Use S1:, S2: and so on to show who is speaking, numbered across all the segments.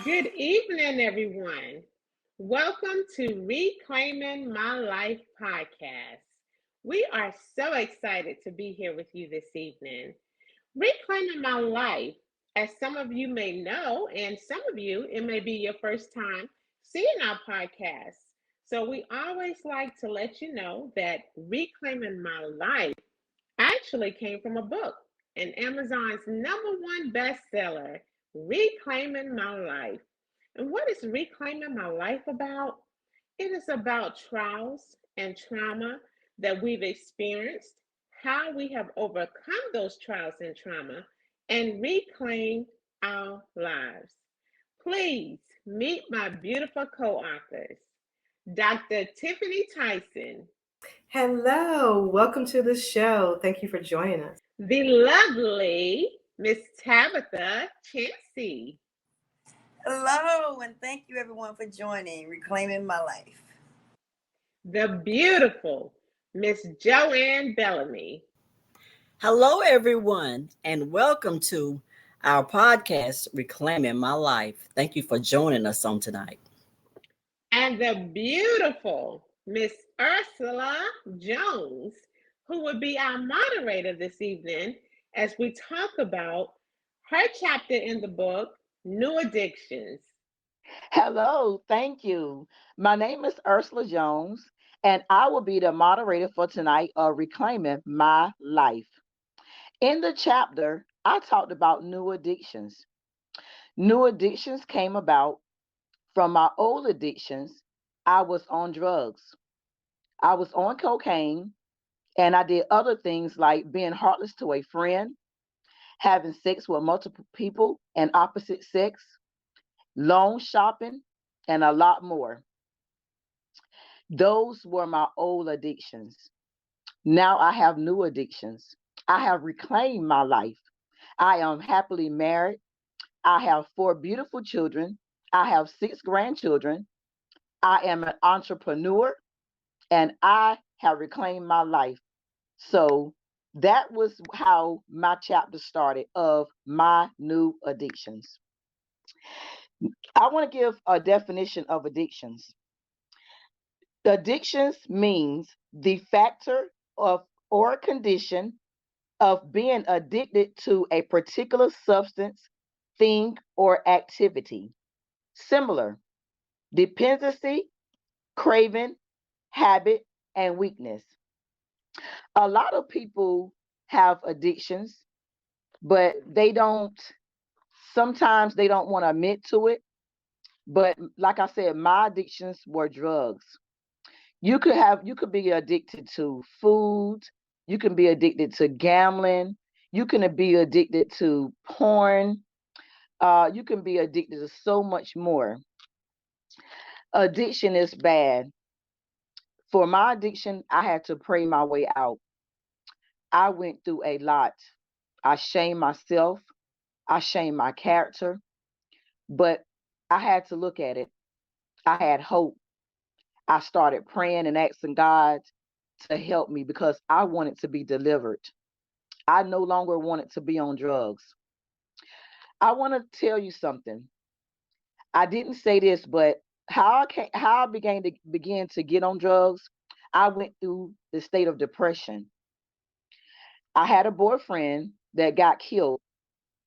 S1: Good evening, everyone. Welcome to Reclaiming My Life podcast. We are so excited to be here with you this evening. Reclaiming My Life, as some of you may know, and some of you, it may be your first time seeing our podcast. So, we always like to let you know that Reclaiming My Life actually came from a book, and Amazon's #1 bestseller, Reclaiming My Life. And what is Reclaiming My Life about? It is about trials and trauma that we've experienced, how we have overcome those trials and trauma, and reclaim our lives. Please meet my beautiful co authors, Dr. Tiffany Tyson,
S2: Hello, welcome to the show. Thank you for joining us.
S1: the lovely Miss Tabitha Chansey,
S3: Hello, and thank you everyone for joining Reclaiming My Life.
S1: the beautiful Miss Joanne Bellamy,
S4: Hello, everyone, and welcome to our podcast, Reclaiming My Life. Thank you for joining us on tonight.
S1: and the beautiful Miss Ursula Jones, who will be our moderator this evening as we talk about her chapter in the book, New Addictions.
S5: Hello, thank you. My name is Ursula Jones, and I will be the moderator for tonight of Reclaiming My Life. In the chapter, I talked about new addictions. New addictions came about from my old addictions. I was on drugs, I was on cocaine, and I did other things like being heartless to a friend, having sex with multiple people and opposite sex, loan shopping, and a lot more. Those were my old addictions. Now I have new addictions. I have reclaimed my life. I am happily married. I have 4 beautiful children. I have 6 grandchildren. I am an entrepreneur and I have reclaimed my life. So that was how my chapter started of my new addictions. I want to give a definition of addictions. Addictions means the factor of or condition of being addicted to a particular substance, thing, or activity. Similar, dependency, craving, habit, and weakness. A lot of people have addictions, but sometimes they don't want to admit to it. But like I said, my addictions were drugs. You could be addicted to food, you can be addicted to gambling, you can be addicted to porn, you can be addicted to so much more. Addiction is bad. For my addiction, I had to pray my way out. I went through a lot. I shamed myself, I shamed my character, but I had to look at it. I had hope. I started praying and asking God to help me because I wanted to be delivered. I no longer wanted to be on drugs. I want to tell you something. I didn't say this, but how I began to get on drugs, I went through the state of depression. I had a boyfriend that got killed,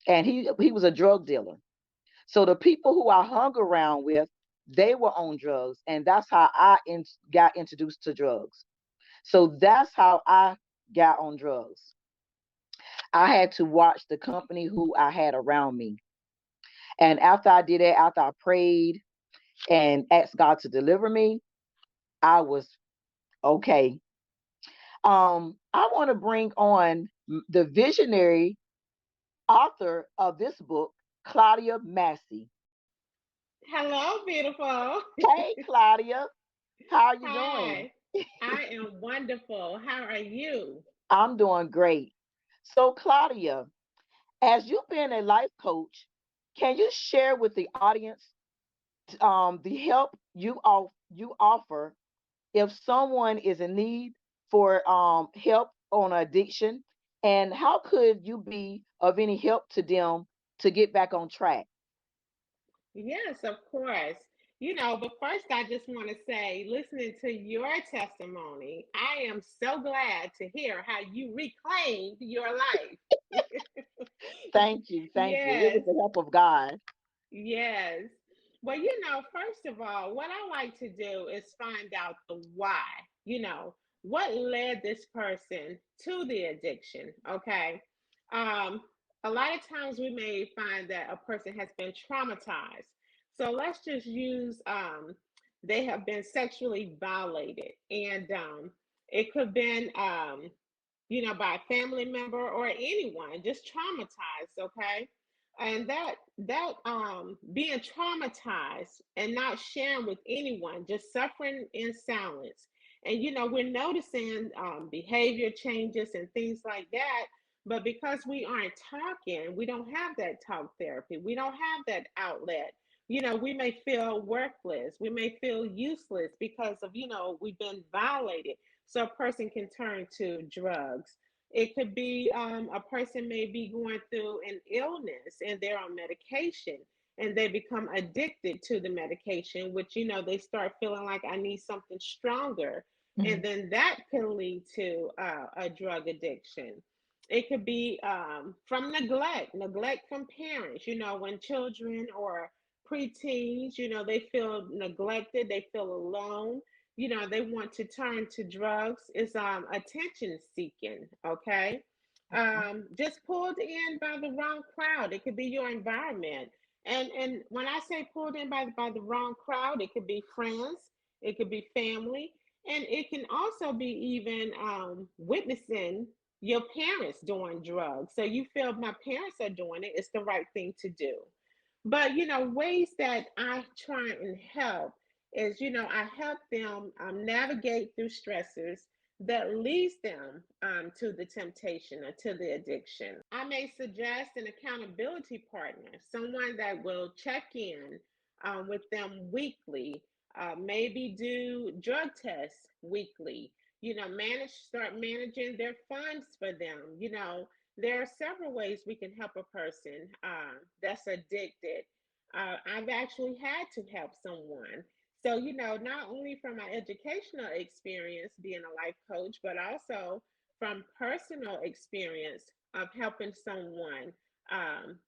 S5: and he was a drug dealer. So the people who I hung around with, they were on drugs, and that's how got introduced to drugs. So that's how I got on drugs. I had to watch the company who I had around me. And after I did that, after I prayed and asked God to deliver me, I was okay. I want to bring on the visionary author of this book, Claudia Massey.
S1: Hello, beautiful.
S5: Hey, Claudia, how are you doing?
S1: Hi, I am wonderful. How are you?
S5: I'm doing great. So, Claudia, as you've been a life coach, can you share with the audience the help you offer if someone is in need for help on addiction, and how could you be of any help to them to get back on track?
S1: Yes, of course. But first, I just want to say, listening to your testimony, I am so glad to hear how you reclaimed your life.
S5: Thank you. Thank you. It was
S1: Yes,
S5: the help of God.
S1: yes. Well, first of all, what I like to do is find out the why. What led this person to the addiction? Okay. Um, a lot of times we may find that a person has been traumatized. So let's just use they have been sexually violated, and it could have been by a family member or anyone, just traumatized, okay? And that being traumatized and not sharing with anyone, just suffering in silence. And we're noticing behavior changes and things like that. But because we aren't talking, we don't have that talk therapy. We don't have that outlet. We may feel worthless. We may feel useless because of, we've been violated, so a person can turn to drugs. It could be a person may be going through an illness and they're on medication and they become addicted to the medication, which, they start feeling like I need something stronger. And
S5: Mhm.
S1: then that can lead to a drug addiction. It could be from neglect from parents, when children or preteens, they feel neglected, they feel alone, they want to turn to drugs. Is attention seeking, okay? Just pulled in by the wrong crowd. It could be your environment. And when I say pulled in by the wrong crowd, it could be friends, it could be family, and it can also be even witnessing your parents doing drugs. So you feel my parents are doing it, it's the right thing to do. But ways that I try and help is, I help them navigate through stressors that leads them to the temptation or to the addiction. I may suggest an accountability partner, someone that will check in with them weekly, maybe do drug tests weekly, start managing their funds for them. There are several ways we can help a person that's addicted. I've actually had to help someone. So, not only from my educational experience being a life coach, but also from personal experience of helping someone um,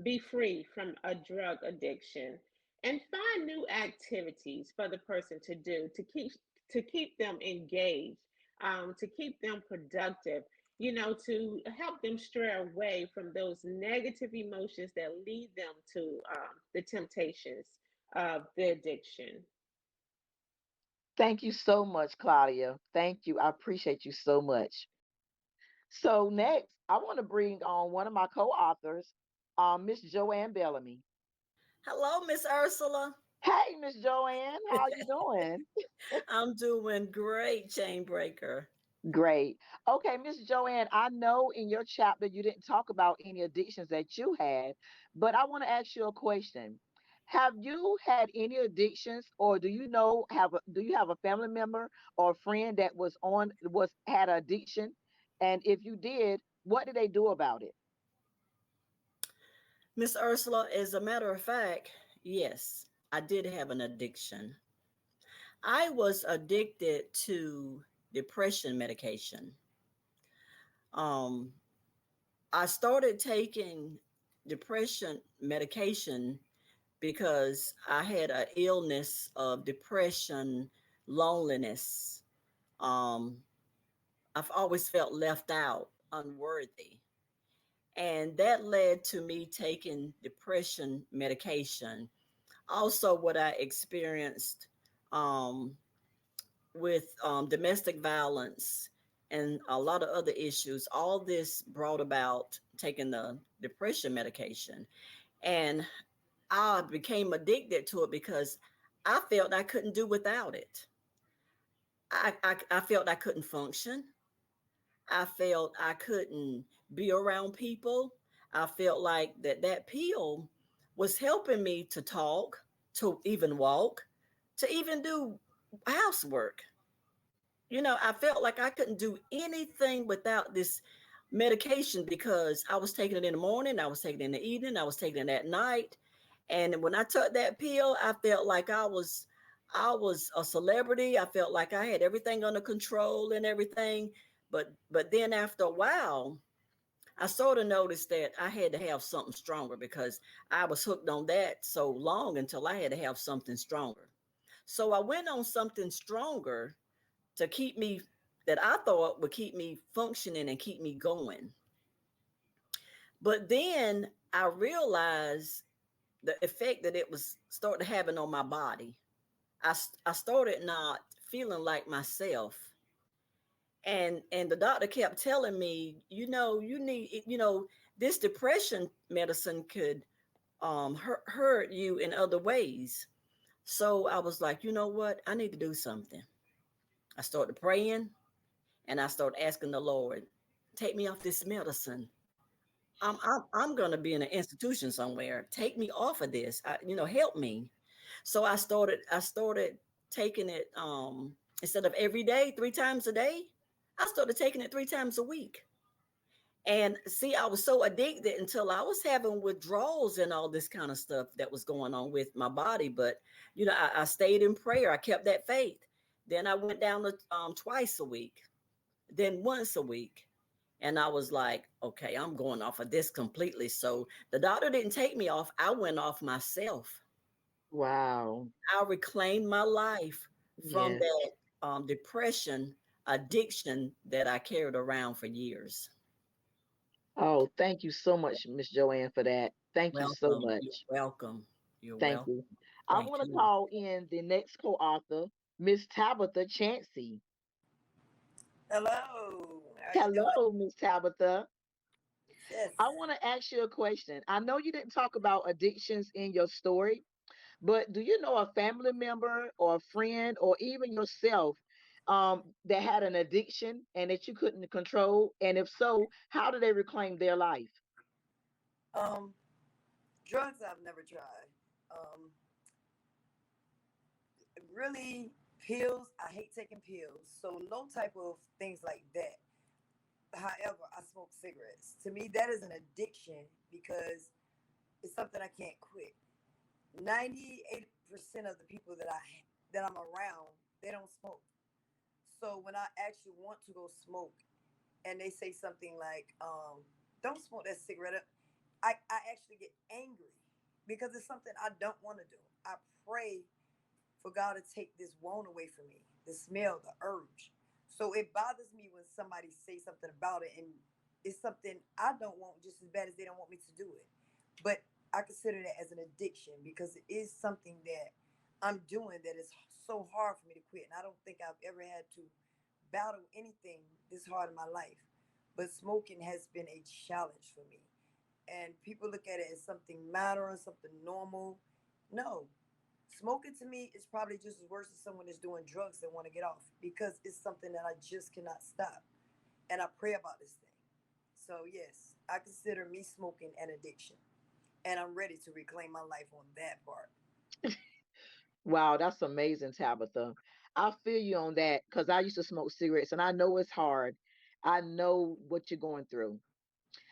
S1: be free from a drug addiction and find new activities for the person to do to keep them engaged, to keep them productive, to help them stray away from those negative emotions that lead them to the temptations of the addiction.
S5: Thank you so much, Claudia. Thank you. I appreciate you so much. So next, I want to bring on one of my co-authors, Miss Joanne Bellamy.
S4: Hello, Miss Ursula.
S5: Hey, Miss Joanne, how you doing?
S4: I'm doing great, Chain Breaker.
S5: Great. Okay, Miss Joanne, I know in your chapter you didn't talk about any addictions that you had, but I want to ask you a question. Have you had any addictions, or do you have a family member or a friend that was had addiction? And if you did, what did they do about it?
S4: Miss Ursula, as a matter of fact, yes, I did have an addiction. I was addicted to depression medication. Um, I started taking depression medication because I had an illness of depression, loneliness. Um, I've always felt left out, unworthy. And that led to me taking depression medication. Also, what I experienced um, with domestic violence and a lot of other issues, all this brought about taking the depression medication. And I became addicted to it because I felt I couldn't do without it. I felt I couldn't function. I felt I couldn't be around people. I felt like that pill was helping me to talk, to even walk, to even do housework. I felt like I couldn't do anything without this medication because I was taking it in the morning, I was taking it in the evening, I was taking it at night. And when I took that pill, I felt like I was a celebrity. I felt like I had everything under control and everything. But then after a while, I sort of noticed that I had to have something stronger because I was hooked on that so long until I had to have something stronger. So I went on something stronger to keep me, that I thought would keep me functioning and keep me going. But then I realized the effect that it was started having on my body. I started not feeling like myself. And the doctor kept telling me, you know, you need, you know, this depression medicine could hurt you in other ways. So I was like, you know what? I need to do something. I started praying and I started asking the Lord, take me off this medicine. I'm going to be in an institution somewhere. Take me off of this. Help me. So I started taking it instead of every day, 3 times a day. I started taking it 3 times a week. And see, I was so addicted until I was having withdrawals and all this kind of stuff that was going on with my body. But I stayed in prayer. I kept that faith. Then I went down to twice a week, then once a week. And I was like, okay, I'm going off of this completely. So the doctor didn't take me off. I went off myself.
S5: Wow.
S4: I reclaimed my life from
S5: Yes.
S4: that depression addiction that I carried around for years.
S5: Oh, thank you so much, Miss Joanne, for that. Thank you so
S4: Welcome. You're
S5: much.
S4: welcome. You're
S5: Thank
S4: welcome.
S5: you. I
S4: Thank
S5: want to
S4: you.
S5: call in the next co-author, Miss Tabitha Chancey.
S3: Hello. How you doing?
S5: Hello, Miss Tabitha.
S3: Yes.
S5: I want to ask you a question. I know you didn't talk about addictions in your story, but do you know a family member or a friend or even yourself that had an addiction and that you couldn't control? And if so, how did they reclaim their life?
S3: Um, Drugs I've never tried. Really, pills. I hate taking pills, so no type of things like that. However, I smoke cigarettes. To me, that is an addiction because it's something I can't quit. 98% of the people that I'm around, they don't smoke. So when I actually want to go smoke, and they say something like, "Don't smoke that cigarette," I actually get angry because it's something I don't want to do. I pray for God to take this want away from me, the smell, the urge. So it bothers me when somebody says something about it, and it's something I don't want just as bad as they don't want me to do it. But I consider that as an addiction because it is something that I'm doing that is so hard for me to quit. And I don't think I've ever had to battle anything this hard in my life. But smoking has been a challenge for me. And people look at it as something matter, something normal. No, smoking to me is probably just as worse as someone that's doing drugs that want to get off because it's something that I just cannot stop. And I pray about this thing. So, yes, I consider me smoking an addiction. And I'm ready to reclaim my life on that part.
S5: Wow, that's amazing, Tabitha. I feel you on that because I used to smoke cigarettes and I know it's hard. I know what you're going through.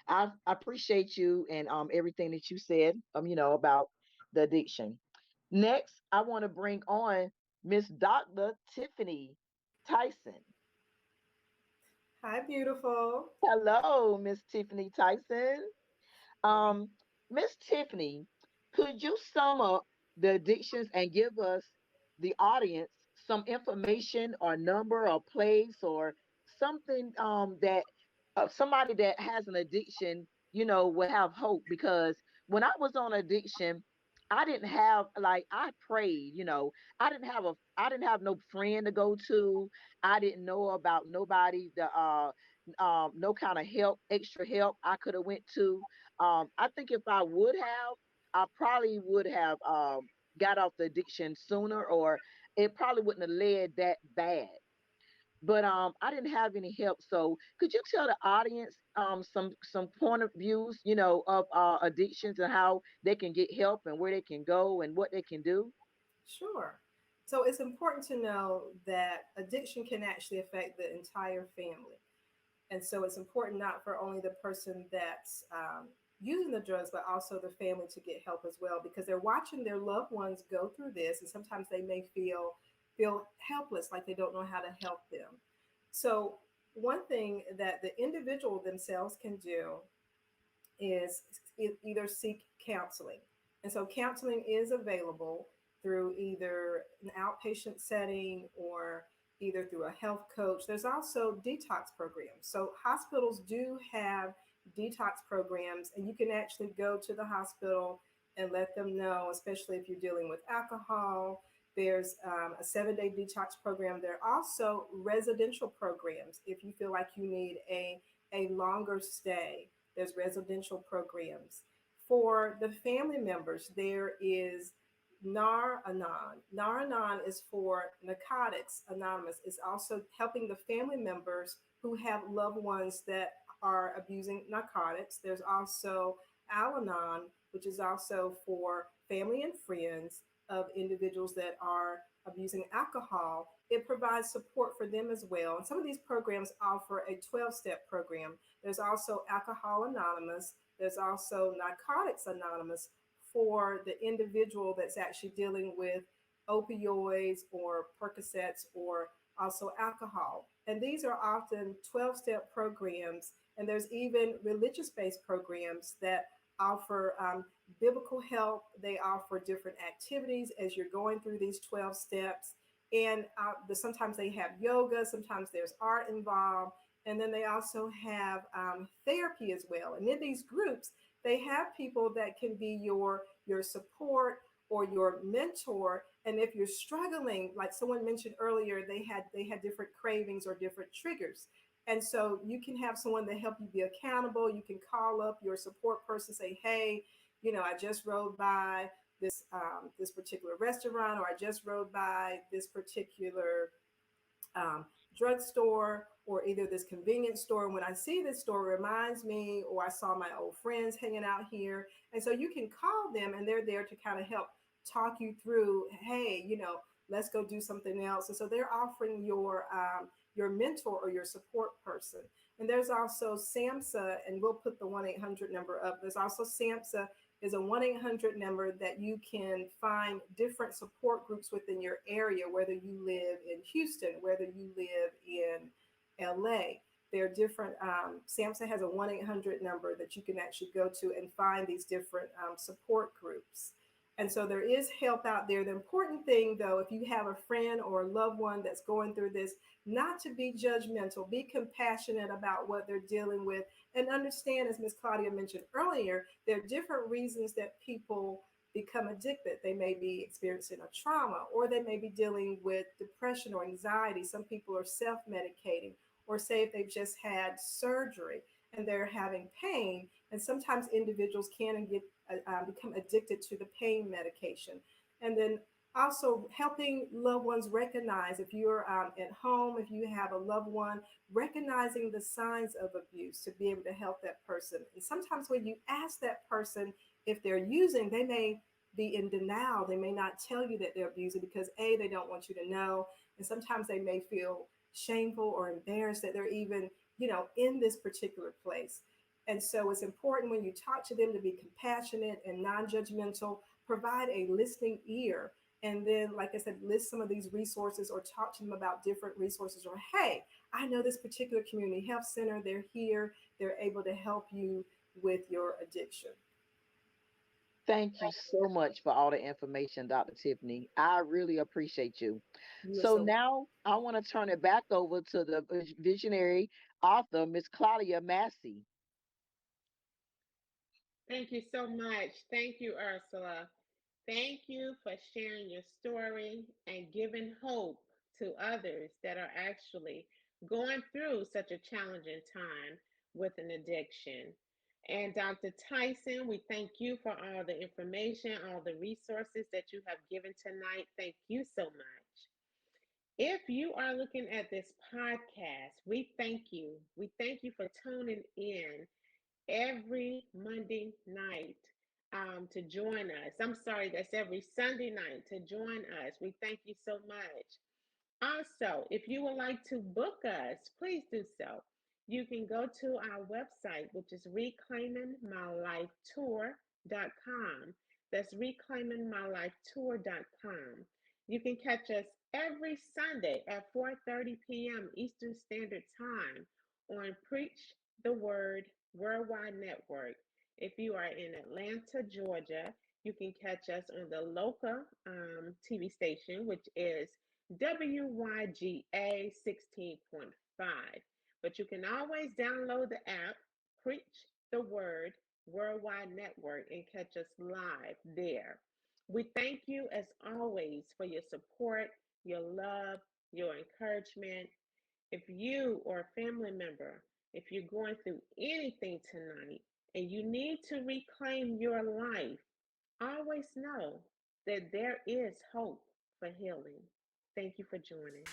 S5: I appreciate you and everything that you said about the addiction. Next, I want to bring on Miss Dr. Tiffany Tyson.
S2: Hi, beautiful.
S5: Hello, Miss Tiffany Tyson. Um, Miss Tiffany, could you sum up the addictions and give us, the audience, some information or number or place or something that somebody that has an addiction, will have hope? Because when I was on addiction, I didn't have, like, I prayed, I didn't have no friend to go to. I didn't know about nobody, no kind of help, extra help I could have went to. I think if I would have, I probably would have got off the addiction sooner, or it probably wouldn't have led that bad. But I didn't have any help. So could you tell the audience some point of views, of addictions and how they can get help and where they can go and what they can do?
S2: Sure. So it's important to know that addiction can actually affect the entire family. And so it's important not for only the person that's using the drugs, but also the family to get help as well, because they're watching their loved ones go through this, and sometimes they may feel helpless, like they don't know how to help them. So one thing that the individual themselves can do is either seek counseling. And so counseling is available through either an outpatient setting or either through a health coach. There's also detox programs. So hospitals do have detox programs, and you can actually go to the hospital and let them know, especially if you're dealing with alcohol. There's a 7-day detox program. There are also residential programs if you feel like you need a longer stay. There's residential programs. For the family members, there is Nar-Anon. Nar-Anon is for Narcotics Anonymous. It's also helping the family members who have loved ones that are abusing narcotics. There's also Al-Anon, which is also for family and friends of individuals that are abusing alcohol. It provides support for them as well. And some of these programs offer a 12-step program. There's also Alcohol Anonymous. There's also Narcotics Anonymous for the individual that's actually dealing with opioids or Percocets or also alcohol. And these are often 12-step programs. And there's even religious based programs that offer biblical help. They offer different activities as you're going through these 12 steps. And sometimes they have yoga, sometimes there's art involved. And then they also have therapy as well. And in these groups, they have people that can be your support or your mentor. And if you're struggling, like someone mentioned earlier, they had different cravings or different triggers. And so you can have someone to help you be accountable. You can call up your support person, say, hey, I just rode by this particular restaurant, or I just rode by this particular um, drugstore, or either this convenience store. When I see this store, it reminds me, or I saw my old friends hanging out here. And so you can call them, and they're there to kind of help talk you through, hey, let's go do something else. And so they're offering your mentor or your support person. And there's also SAMHSA, and we'll put the 1-800 number up. There's also SAMHSA is a 1-800 number that you can find different support groups within your area, whether you live in Houston, whether you live in LA. There are different, SAMHSA has a 1-800 number that you can actually go to and find these different support groups. And so there is help out there. The important thing, though, if you have a friend or a loved one that's going through this, not to be judgmental, be compassionate about what they're dealing with, and understand, as Ms. Claudia mentioned earlier, there are different reasons that people become addicted. They may be experiencing a trauma, or they may be dealing with depression or anxiety. Some people are self-medicating, or say if they've just had surgery and they're having pain. And sometimes individuals can become addicted to the pain medication. And then also helping loved ones recognize, if you're at home, if you have a loved one, recognizing the signs of abuse to be able to help that person. And sometimes when you ask that person if they're using, they may be in denial. They may not tell you that they're abusing because they don't want you to know. And sometimes they may feel shameful or embarrassed that they're even, in this particular place. And so it's important when you talk to them to be compassionate and non-judgmental, provide a listening ear. And then, like I said, list some of these resources or talk to them about different resources, or, hey, I know this particular community health center. They're here. They're able to help you with your addiction.
S5: Thank you so much for all the information, Dr. Tiffany. I really appreciate you.
S2: You are
S5: So
S2: so
S5: now I want to turn it back over to the visionary author, Miss Claudia Massey.
S1: Thank you so much. Thank you, Ursula. Thank you for sharing your story and giving hope to others that are actually going through such a challenging time with an addiction. And Dr. Tyson, we thank you for all the information, all the resources that you have given tonight. Thank you so much. If you are looking at this podcast, we thank you. We thank you for tuning in every Monday night to join us. I'm sorry, that's every Sunday night to join us. We thank you so much. Also, if you would like to book us, please do so. You can go to our website, which is reclaimingmylifetour.com. That's reclaimingmylifetour.com. You can catch us every Sunday at 4:30 p.m. Eastern Standard Time on Preach the Word Worldwide Network. If you are in Atlanta, Georgia, you can catch us on the local TV station, which is WYGA 16.5. But you can always download the app, Preach the Word Worldwide Network, and catch us live there. We thank you as always for your support, your love, your encouragement. If you or a family member, if you're going through anything tonight and you need to reclaim your life, always know that there is hope for healing. Thank you for joining.